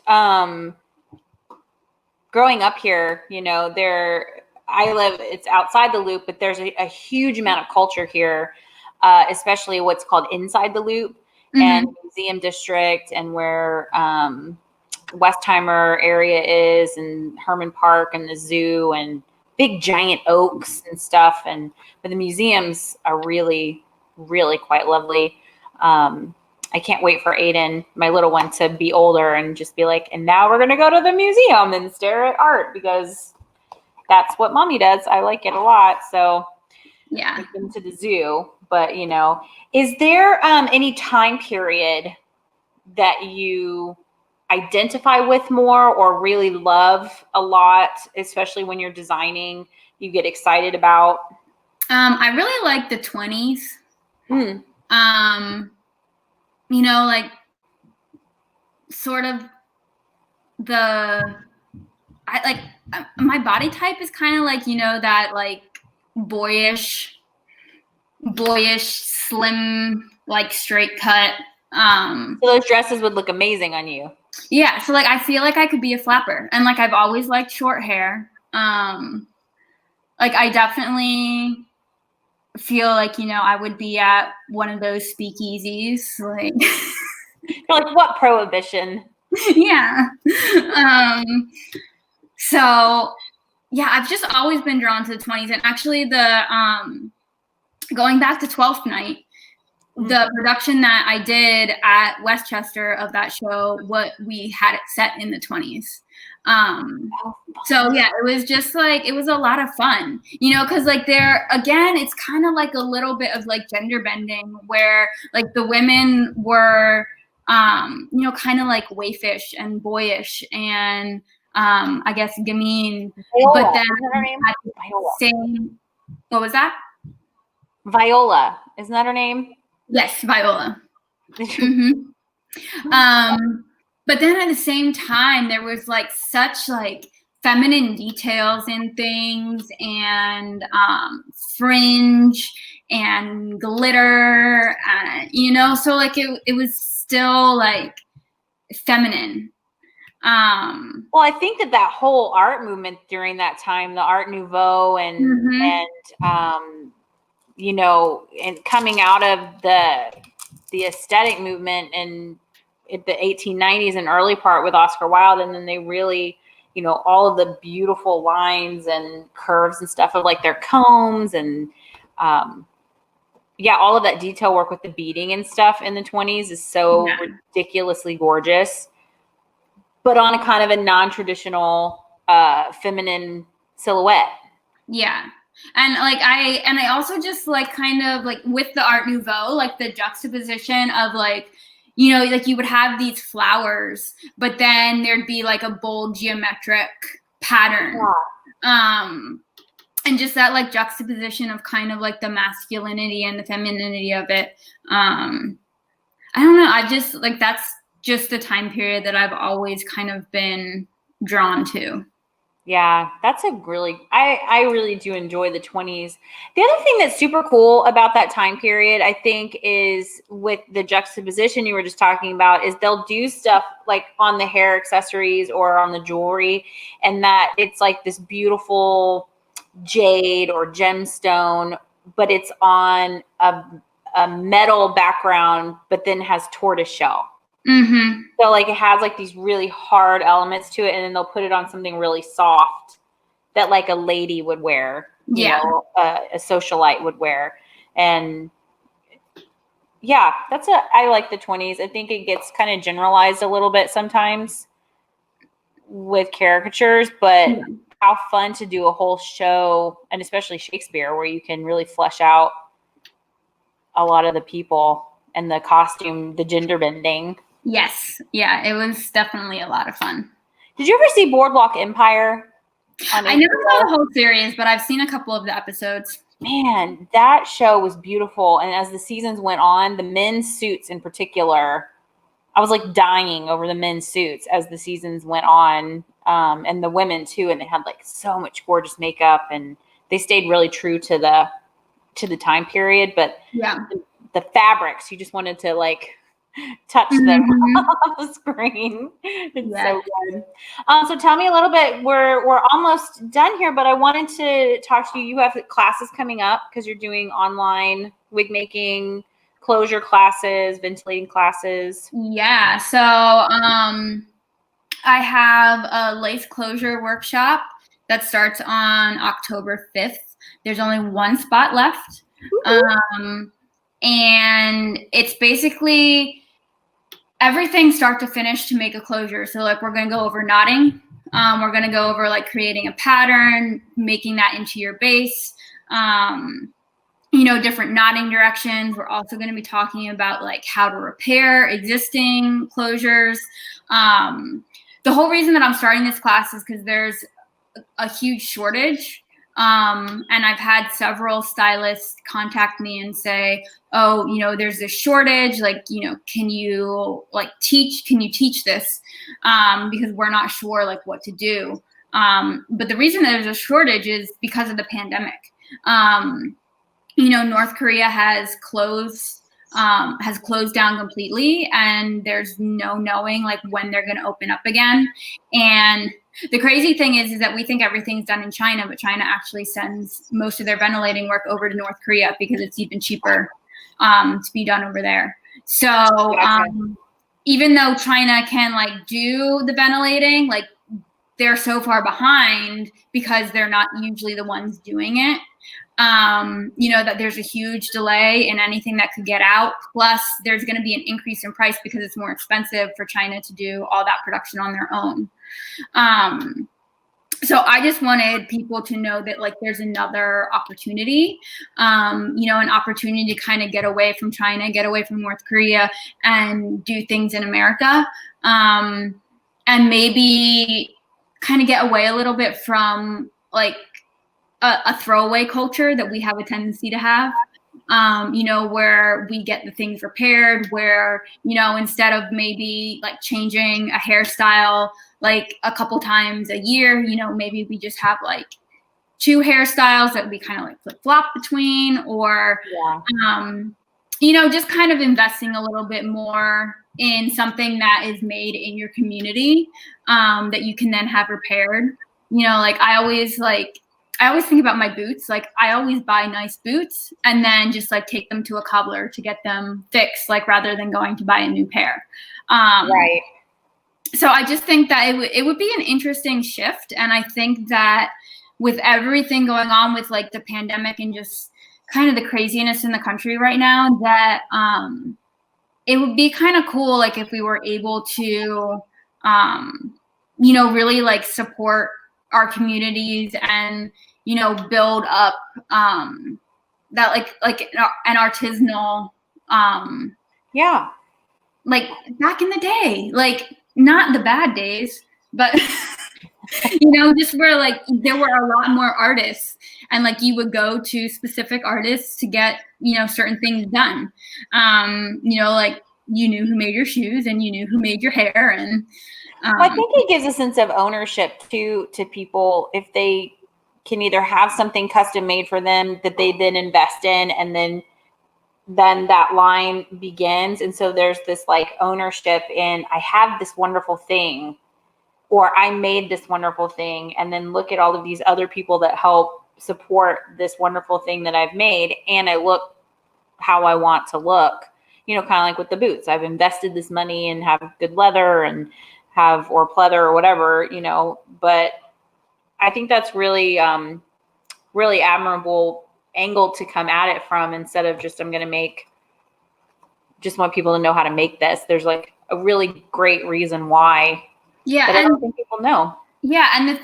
Growing up here, you know, it's outside the loop, but there's a huge amount of culture here, especially what's called inside the loop and museum district, and where Westheimer area is, and Herman Park and the zoo and big giant oaks and stuff. But the museums are really, really quite lovely. I can't wait for Aiden, my little one, to be older and just be like, and now we're going to go to the museum and stare at art, because that's what mommy does. I like it a lot. So yeah, I've been to the zoo. But, you know, is there any time period that you identify with more or really love a lot, especially when you're designing, you get excited about? I really like the 20s. You know, like sort of my body type is kind of like, you know, that like boyish boyish, slim, like straight cut. So those dresses would look amazing on you. Yeah, so like I feel like I could be a flapper, and like I've always liked short hair. Like I definitely feel like, you know, I would be at one of those speakeasies, like Like what prohibition? yeah. So yeah, I've just always been drawn to the 20s, and actually the going back to 12th Night, the production that I did at Westchester of that show, what we had it set in the 20s. So yeah, it was just like, it was a lot of fun, you know, because like there again, it's kind of like a little bit of like gender bending where like the women were you know, kind of like waifish and boyish and I guess gamine, Viola. but then Isn't that her name? Viola. same, what was that? Viola, isn't that her name? Yes, Viola. But then at the same time, there was like such like feminine details in things and fringe and glitter, you know, so like it was still like feminine. Well, I think that whole art movement during that time, the Art Nouveau and you know, and coming out of the aesthetic movement and the 1890s and early part with Oscar Wilde, and then they really, you know, all of the beautiful lines and curves and stuff of like their combs and yeah, all of that detail work with the beading and stuff in the 20s is so ridiculously gorgeous, but on a kind of a non-traditional feminine silhouette. Yeah. And like I also just like kind of like with the Art Nouveau, like the juxtaposition of like, you know, like you would have these flowers, but then there'd be like a bold geometric pattern. And just that like juxtaposition of kind of like the masculinity and the femininity of it. I don't know. I just like, that's just the time period that I've always kind of been drawn to. Yeah, that's a really, I really do enjoy the 20s. The other thing that's super cool about that time period, I think, is with the juxtaposition you were just talking about, is they'll do stuff like on the hair accessories or on the jewelry, and that it's like this beautiful jade or gemstone, but it's on a metal background, but then has tortoise shell. So like it has like these really hard elements to it, and then they'll put it on something really soft that like a lady would wear, you know, a socialite would wear. And yeah, I like the 20s. I think it gets kind of generalized a little bit sometimes with caricatures, but how fun to do a whole show, and especially Shakespeare, where you can really flesh out a lot of the people and the costume, the gender bending. Yes. Yeah, it was definitely a lot of fun. Did you ever see Boardwalk Empire? I never saw the whole series, but I've seen a couple of the episodes. Man, that show was beautiful. And as the seasons went on, the men's suits in particular, I was like dying over the men's suits as the seasons went on, and the women too. And they had like so much gorgeous makeup, and they stayed really true to the time period. But the fabrics, you just wanted to like touch them off the screen. It's so good. So tell me a little bit. We're almost done here, but I wanted to talk to you. You have classes coming up because you're doing online wig making, closure classes, ventilating classes. Yeah. So I have a lace closure workshop that starts on October 5th. There's only one spot left. And it's basically everything start to finish to make a closure. So like we're going to go over knotting. We're going to go over like creating a pattern, making that into your base, you know, different knotting directions. We're also going to be talking about like how to repair existing closures. The whole reason that I'm starting this class is because there's a huge shortage. And I've had several stylists contact me and say, oh, you know, there's this shortage, like, you know, can you teach this? Because we're not sure like what to do. But the reason that there's a shortage is because of the pandemic. North Korea has closed down completely, and there's no knowing like when they're going to open up again. And the crazy thing is that we think everything's done in China, but China actually sends most of their ventilating work over to North Korea because it's even cheaper to be done over there. So even though China can like do the ventilating, like they're so far behind because they're not usually the ones doing it. That there's a huge delay in anything that could get out. Plus, there's going to be an increase in price because it's more expensive for China to do all that production on their own. So I just wanted people to know that like there's another opportunity, an opportunity to kind of get away from China, get away from North Korea, and do things in America, and maybe kind of get away a little bit from like a throwaway culture that we have a tendency to have, where we get the things repaired, where, instead of maybe like changing a hairstyle like a couple times a year, maybe we just have like 2 hairstyles that we kind of like flip flop between, or, just kind of investing a little bit more in something that is made in your community, that you can then have repaired. I always think about my boots. Like I always buy nice boots and then just like take them to a cobbler to get them fixed, like rather than going to buy a new pair. Right. So I just think that it would be an interesting shift. And I think that with everything going on with like the pandemic and just kind of the craziness in the country right now, that it would be kind of cool, like if we were able to, really like support our communities and, build up that like an artisanal, like back in the day, like not the bad days, but just where like there were a lot more artists and like you would go to specific artists to get, certain things done. Like you knew who made your shoes and you knew who made your hair. And I think it gives a sense of ownership to people if they can either have something custom made for them that they then invest in, and then that line begins. And so there's this like ownership in, I have this wonderful thing, or I made this wonderful thing, and then look at all of these other people that help support this wonderful thing that I've made, and I look how I want to look, kind of like with the boots. I've invested this money and have good leather and or pleather or whatever, but I think that's really, really admirable angle to come at it from, instead of just, I'm going to just want people to know how to make this. There's like a really great reason why. Yeah. That I don't think people know. Yeah. And the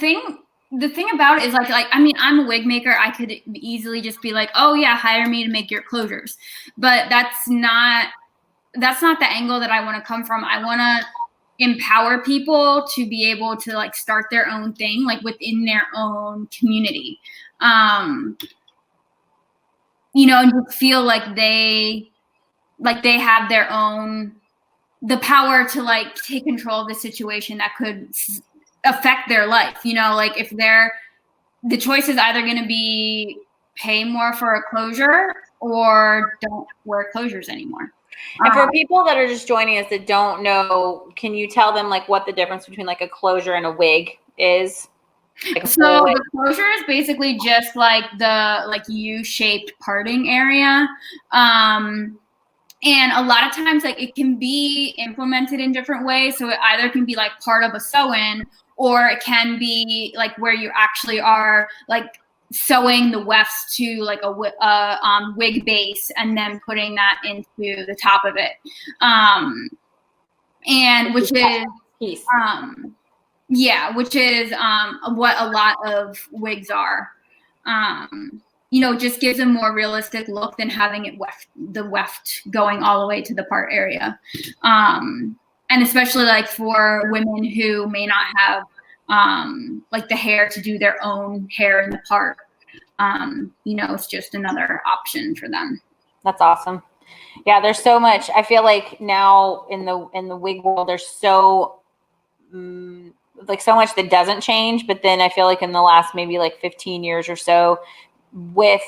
thing about it is like, I mean, I'm a wig maker. I could easily just be like, oh yeah, hire me to make your closures. But that's not the angle that I want to come from. I want to empower people to be able to like start their own thing, like within their own community, and just feel like they have the power to like take control of the situation that could affect their life. Like if the choice is either going to be pay more for a closure or don't wear closures anymore. And for people that are just joining us that don't know, can you tell them like what the difference between like a closure and a wig is? Like so the closure is basically just like the like U-shaped parting area. And a lot of times like it can be implemented in different ways. So it either can be like part of a sew-in, or it can be like where you actually are like sewing the wefts to like a wig base and then putting that into the top of it, and which is what a lot of wigs are. Just gives a more realistic look than having it the weft going all the way to the part area, and especially like for women who may not have like the hair to do their own hair in the part. It's just another option for them. That's awesome. Yeah, there's so much. I feel like now in the wig world, there's so much that doesn't change. But then I feel like in the last maybe like 15 years or so, with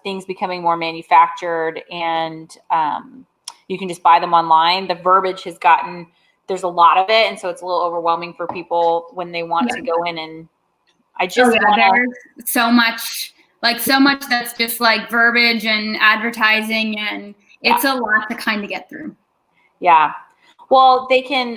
things becoming more manufactured, and you can just buy them online. The verbiage has gotten, there's a lot of it, and so it's a little overwhelming for people when they want to go in. And I just there's so much that's just like verbiage and advertising, and it's a lot to kind of get through. Yeah. Well, they can,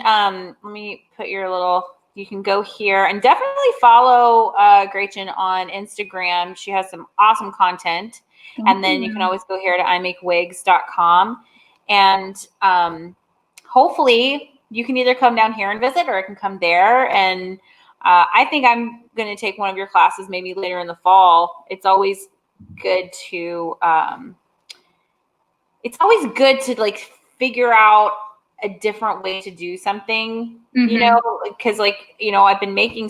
let me put your little, you can go here and definitely follow Gretchen on Instagram. She has some awesome content. And then you can always go here to imakewigs.com. And hopefully you can either come down here and visit, or I can come there. And I think I'm going to take one of your classes maybe later in the fall. It's always good to, like figure out a different way to do something, you know, because like, you know, I've been making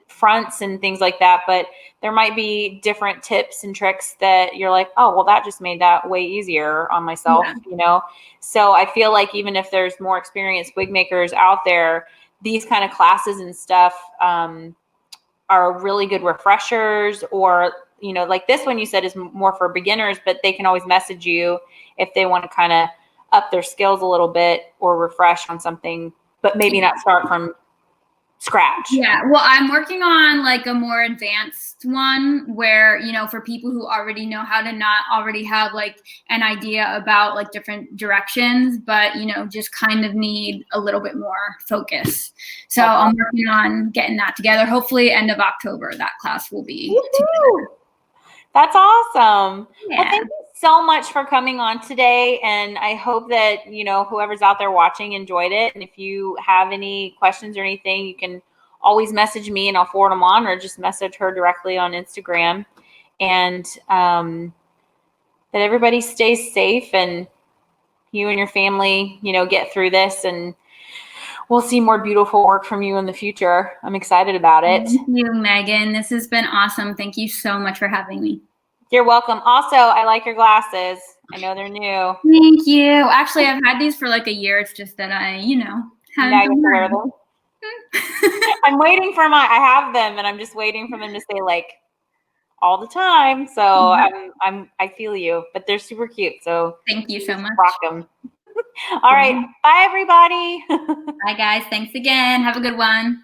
fronts and things like that, but there might be different tips and tricks that you're like, oh, well, that just made that way easier on myself, you know? So I feel like even if there's more experienced wig makers out there, these kind of classes and stuff are really good refreshers. Or, you know, like this one you said is more for beginners, but they can always message you if they want to kind of up their skills a little bit or refresh on something, but maybe not start from scratch. Yeah, well, I'm working on like a more advanced one where, you know, for people who already know how to not already have like an idea about like different directions, but, you know, just kind of need a little bit more focus. So I'm working on getting that together. Hopefully end of October, that class will be together. That's awesome. Yeah. Well, thank you so much for coming on today. And I hope that, you know, whoever's out there watching enjoyed it. And if you have any questions or anything, you can always message me and I'll forward them on, or just message her directly on Instagram. And that everybody stays safe, and you and your family, you know, get through this, and we'll see more beautiful work from you in the future. I'm excited about it. Thank you, Megan. This has been awesome. Thank you so much for having me. You're welcome. Also, I like your glasses. I know they're new. Thank you. Actually, I've had these for like a year. It's just that I, you know, now you have to wear them. I'm waiting for I have them, and I'm just waiting for them to say like all the time. So I feel you, but they're super cute. So thank you so much. Rock them. All right. Bye, everybody. Bye, guys. Thanks again. Have a good one.